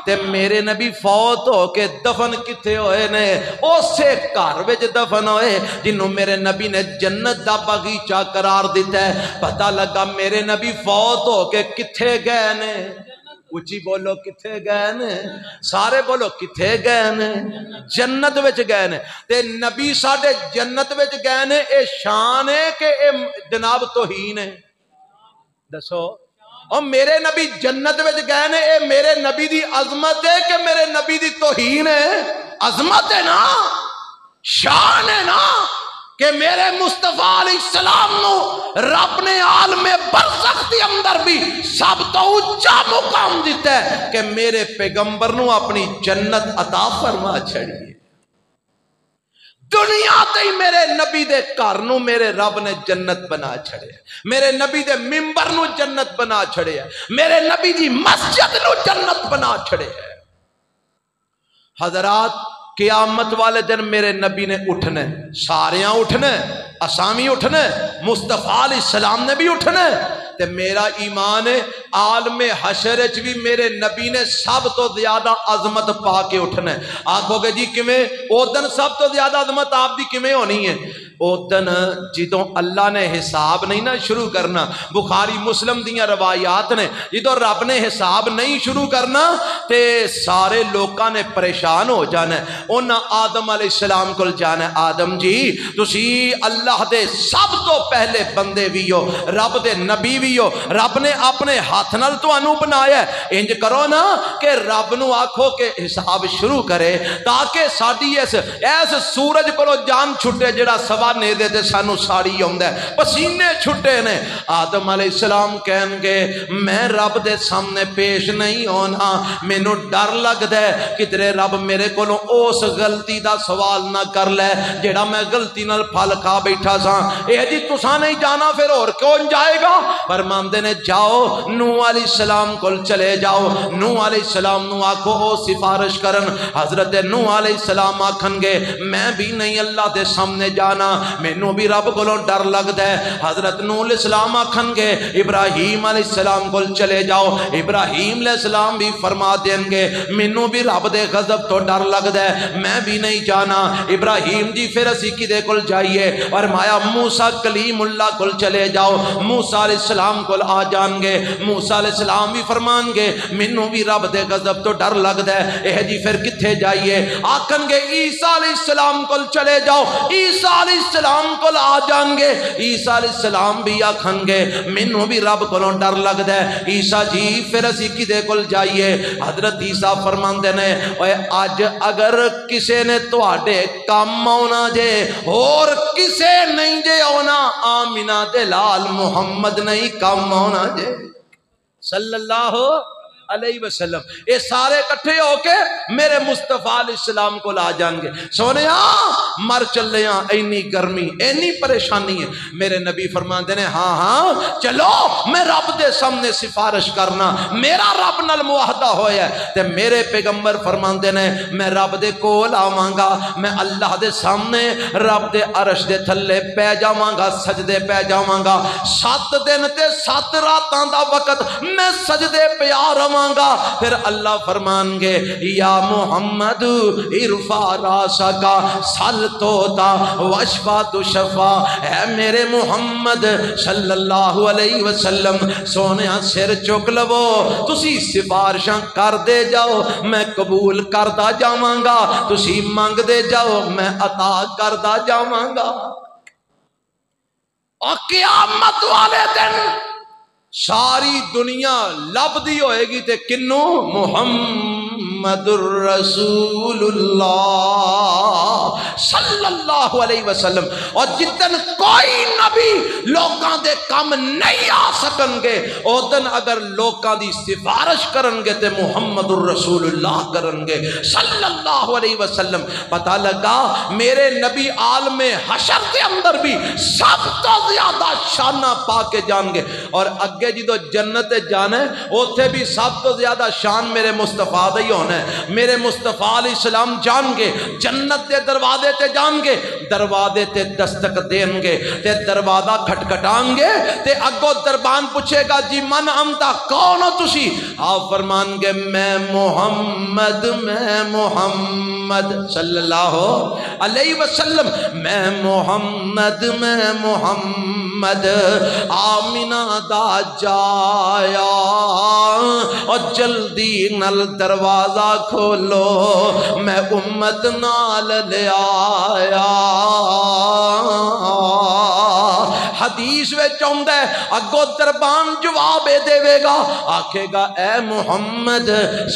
Speaker 2: تے میرے نبی فوت ہو کے دفن کتھے ہوئے نے؟ اسے گھر وچ دفن ہوئے جنوں میرے نبی نے جنت دا باغیچہ قرار دیتا ہے۔ پتہ لگا میرے نبی فوت ہو کے کتھے گئے نے؟ اچھی بولو کتھے گئے نے؟ سارے بولو کتھے گئے نے؟ جنت وچ گئے نے۔ تے نبی ساڈے جنت وچ گئے نے، اے شان ہے کہ اے جناب توہین ہے؟ دسو۔ اور میرے نبی جنت وچ گئے نے، اے میرے نبی دی عظمت ہے کہ میرے نبی دی توہین ہے؟ عظمت ہے نا، شان ہے نا کہ میرے مصطفیٰ علیہ السلام نو رب نے عالم برزخ دی اندر بھی سب تو اونچا مقام دیتا ہے کہ میرے پیغمبر نو اپنی جنت عطا فرما چھڑی۔ دنیا تے ہی میرے نبی دے گھر نو میرے رب نے جنت بنا چھڑے، میرے نبی دے منبر نو جنت بنا چھڑے، میرے نبی دی مسجد نو جنت بنا چھڑے۔ حضرات قیامت والے دن میرے نبی نے اٹھنے، ساریاں اٹھنے، اسامی اٹھنے، مصطفیٰ علیہ السلام نے بھی اٹھنے۔ تے میرا ایمان ہے عالم حشر وچ بھی میرے نبی نے سب تو زیادہ عظمت پا کے اٹھنا ہے۔ آکھو گے جی کیویں؟ او دن سب تو زیادہ عظمت آپ دی کیویں ہونی ہے؟ او دن جدوں اللہ نے حساب نہیں نہ شروع کرنا، بخاری مسلم دیاں روایات نے، جدوں رب نے حساب نہیں شروع کرنا تے سارے لوکاں نے پریشان ہو جانا ہے۔ انہاں آدم علیہ السلام کول جانا ہے، آدم جی تسی اللہ دے سب تو پہلے بندے بھی ہو، رب دے نبی بھی ہو، رب نے اپنے ہاتھ نال تانوں بنایا ہے، انج کرو نا کہ رب نو آکھو کہ حساب شروع کرے تاکہ ساڈی اس سورج کولو جان چھٹے جڑا سوا نیدے تے سانو ساڑی ہوندا ہے، پسینے چھٹے نے۔ آدم علیہ السلام کہن گے میں رب دے سامنے پیش نہیں ہونا، مینوں ڈر لگدا ہے کدھرے رب میرے کولوں اس غلطی دا سوال نہ کر لے جڑا میں غلطی نال پھل کھا بیٹھا ساں۔ اے جی تساں نہیں جانا پھر اور کون جائے گا؟ فرماندے نے جاؤ نوح علیہ السلام کول چلے جاؤ، نوح علیہ السلام نو آکھو او سفارش کرن۔ حضرت نوح علیہ السلام آکھن گے میں بھی نہیں اللہ دے سامنے جانا، مینوں بھی رب کولوں ڈر لگدا ہے۔ حضرت نوح علیہ السلام آکھن گے ابراہیم علیہ السلام کول چلے جاؤ، ابراہیم علیہ السلام بھی فرما دیں گے مینوں بھی رب دے غضب تو ڈر لگدا ہے، میں بھی نہیں جانا۔ ابراہیم جی پھر اسی کدے کول جائیے؟ فرمایا موسیٰ کلیم اللہ کول چلے جاؤ، موسیٰ علیہ السلام کول آ جان گے، موسیٰ علیہ السلام بھی فرمان گے مینوں بھی رب دے غضب تو ڈر لگدا ہے۔ اے جی پھر کتھے جائیے؟ آکھن گے عیسیٰ علیہ السلام کول چلے جاؤ، عیسیٰ علیہ السلام کول آ جان گے، عیسیٰ علیہ السلام بھی آکھن گے مینوں بھی رب کولوں ڈر لگدا ہے۔ عیسیٰ جی پھر اسی کدے کول جائیے؟ حضرت عیسیٰ فرماندے نے اوے اج اگر کسے نے تواڈے کام آونا جے اور کسے نہیں جے آونا، آمینہ دے لال محمد نہیں کام آونا جے صلی اللہ علیہ وسلم۔ اے سارے کٹھے ہو کے میرے مصطفیٰ علیہ السلام کو لا جان گے۔ سونیا مر چلے ہاں، اینی گرمی اینی پریشانی ہے۔ میرے نبی فرماندے نے ہاں ہاں چلو میں رب دے سامنے سفارش کرنا، میرا رب نال معاہدہ ہویا ہے۔ تے میرے پیغمبر فرماندے نے میں رب دے کول آواں گا، میں اللہ دے سامنے رب دے عرش دے تھلے پہ جاواں گا، سجدے پہ جاواں گا، 7 دن تے 7 راتاں دا وقت میں سجدے پہ آ رہاں گا۔ پھر اللہ فرمان گے یا محمد ارفع راسک سل توتا واشفع تشفع، اے میرے محمد صلی اللہ علیہ وسلم سونیا سر چک لو، تسی سفارشاں کر دے جاؤ میں قبول کردا جاواں گا، تسی منگ دے جاؤ میں عطا کردا جاواں گا۔ اور قیامت والے دن ساری دنیا لبدی ہوئے گی تے کنو محمد الرسول اللہ صلی اللہ علیہ وسلم، اور جتن کوئی نبی لوکاں دے کم نہیں آ سکن گے او دن اگر لوکاں دی سفارش کرن گے تے محمد الرسول اللہ کرن گے صلی اللہ علیہ وسلم۔ پتہ لگا میرے نبی عالم حشر کے اندر بھی سب تو زیادہ شانہ پا کے جان گے، اور اگے جدو جنت جانا ہے اوتھے بھی سب تو زیادہ شان میرے مصطفیٰ دا ہی ہونا ہے۔ میرے مصطفیٰ علیہ السلام جان گے جنت دے دروازے تے جان گے، دروازے تے دستک دین گے تے دروازہ کھٹکھٹان گے تے اگو دربان پوچھے گا جی من انتا کون ہو تسی؟ آپ فرمان گے میں محمد صلی اللہ علیہ وسلم، میں محمد آمینہ دا جایا، اور جلدی نل دروازہ کھولو میں امت نال لے آیا۔ حدیث میں چاہتا ہے اگو دربان جواب دے گا، آکھے گا اے محمد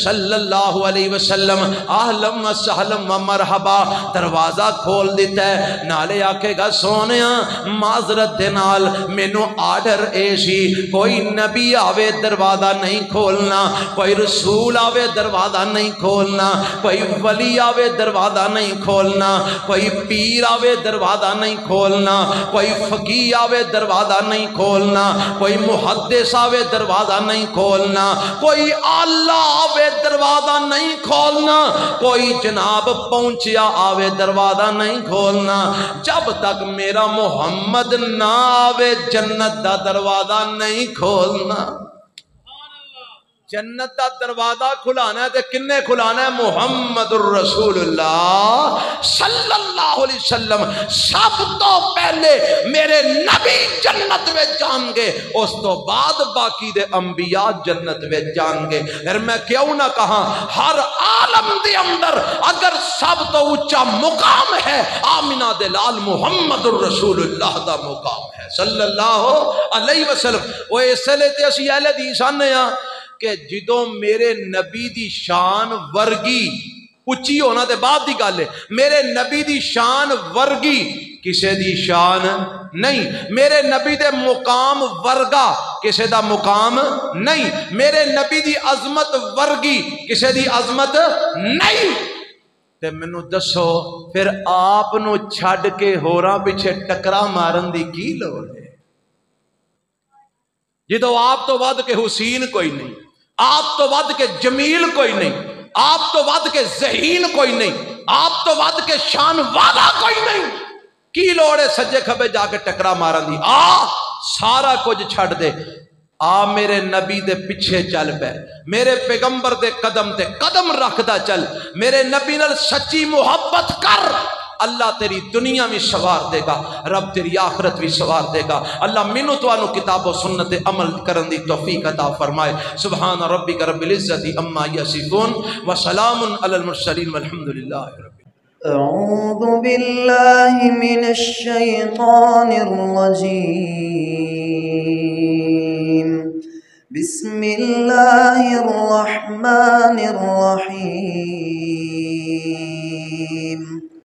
Speaker 2: صلی اللہ علیہ وسلم اہلم و سہلم و مرحبا، دروازہ کھول دیتا ہے، نالے آکھے گا سونیا معذرت دے نال مینوں آرڈر اے سی کوئی نبی آوے دروازہ نہیں کھولنا، کوئی رسول آوے دروازہ نہیں کھولنا، کوئی ولی آوے دروازہ نہیں کھولنا، کوئی پیر آوے دروازہ نہیں کھولنا، کوئی فقیہ آوے دروازہ نہیں کھولنا، کوئی محدث آوے دروازہ نہیں کھولنا، کوئی اللہ آوے دروازہ نہیں کھولنا، کوئی جناب پہنچیا آوے دروازہ نہیں کھولنا، جب تک میرا محمد نہ آوے جنت دا دروازہ نہیں کھولنا۔ جنت دا دروازہ کھلانا ہے تے کنے کھلانا ہے؟ محمد الرسول اللہ صلی اللہ علیہ وسلم۔ سب تو پہلے میرے نبی جنت میں جان گے، اس تو بعد باقی دے انبیاء جنت میں جان گے۔ پھر میں کیوں نہ کہا ہر عالم دے اندر اگر سب تو اونچا مقام ہے آمینہ دے لال محمد الرسول اللہ دا مقام ہے صلی اللہ علیہ وسلم۔ وہ اس لئے تے اسی اہل حدیث آنے ہاں کہ جدوں میرے نبی دی شان ورگی اچھی ہونا تے بعد دی گل ہے، میرے نبی دی شان ورگی کسے دی شان نہیں، میرے نبی دے مقام ورگا کسے دا مقام نہیں، میرے نبی دی عظمت ورگی کسے دی عظمت نہیں۔ تے منو دسو پھر آپ نو چھڑ کے ہوراں پیچھے ٹکرا مارن دی کی لوڑ ہے؟ جدو آپ تو ود کے حسین کوئی نہیں، آپ تو ود کے جمیل کوئی نہیں، آپ تو ود کے ذہین کوئی نہیں، آپ تو ود کے شان والا کوئی نہیں، کی لوڑ ہے سجے کھبے جا کے ٹکرا مارن دی؟ سارا کچھ چھڑ دے، میرے نبی دے پیچھے چل پے، میرے پیغمبر دے قدم تے قدم رکھدا چل، میرے نبی نال سچی محبت کر، اللہ تیری دنیا بھی سوار دے گا، رب تیری آخرت بھی سوار دے گا۔ اللہ منو توانو کتاب و سنت عمل کرن دی توفیق عطا فرمائے۔ سبحان ربک رب العزت عما یصفون وسلام علی المرسلین والحمدللہ رب۔
Speaker 1: اعوذ باللہ من الشیطان الرجیم، بسم اللہ الرحمن الرحیم۔